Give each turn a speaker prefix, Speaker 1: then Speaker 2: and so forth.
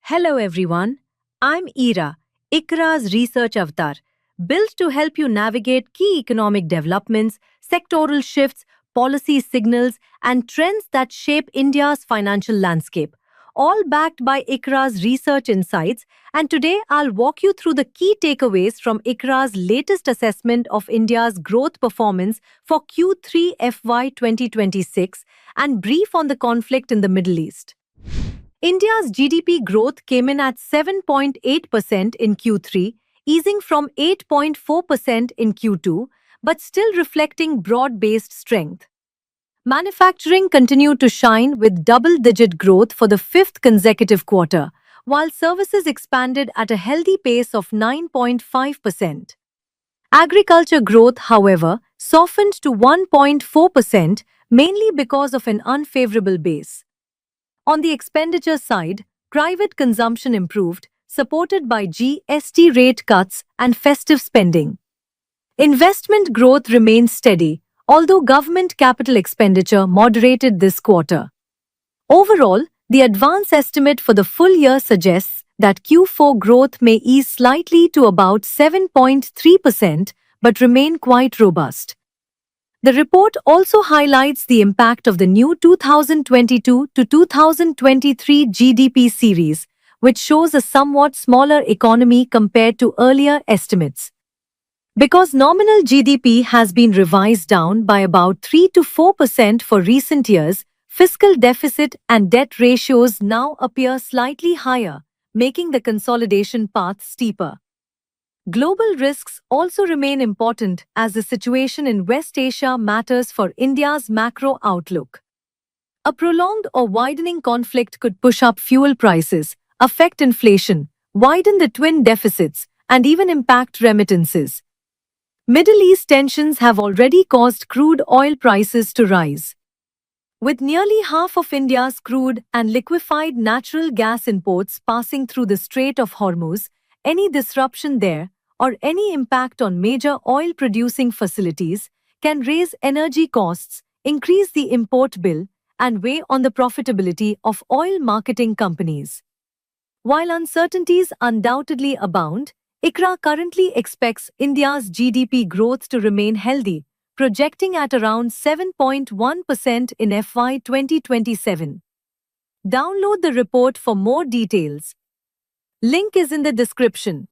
Speaker 1: Hello everyone, I'm Ira, ICRA's research avatar, built to help you navigate key economic developments, sectoral shifts, policy signals, and trends that shape India's financial landscape, all backed by ICRA's research insights. And today I'll walk you through the key takeaways from ICRA's latest assessment of India's growth performance for Q3 FY 2026 and brief on the conflict in the Middle East. India's GDP growth came in at 7.8% in Q3, easing from 8.4% in Q2, but still reflecting broad-based strength. Manufacturing continued to shine with double-digit growth for the fifth consecutive quarter, while services expanded at a healthy pace of 9.5%. Agriculture growth, however, softened to 1.4%, mainly because of an unfavorable base. On the expenditure side, private consumption improved, supported by GST rate cuts and festive spending. Investment growth remained steady, although government capital expenditure moderated this quarter. Overall, the advance estimate for the full year suggests that Q4 growth may ease slightly to about 7.3% but remain quite robust. The report also highlights the impact of the new 2022 to 2023 GDP series, which shows a somewhat smaller economy compared to earlier estimates. Because nominal GDP has been revised down by about 3 to 4% for recent years, fiscal deficit and debt ratios now appear slightly higher, making the consolidation path steeper. Global risks also remain important as the situation in West Asia matters for India's macro outlook. A prolonged or widening conflict could push up fuel prices, affect inflation, widen the twin deficits, and even impact remittances. Middle East tensions have already caused crude oil prices to rise. With nearly half of India's crude and liquefied natural gas imports passing through the Strait of Hormuz, any disruption there, or any impact on major oil-producing facilities, can raise energy costs, increase the import bill, and weigh on the profitability of oil marketing companies. While uncertainties undoubtedly abound, ICRA currently expects India's GDP growth to remain healthy, projecting at around 7.1% in FY 2027. Download the report for more details. Link is in the description.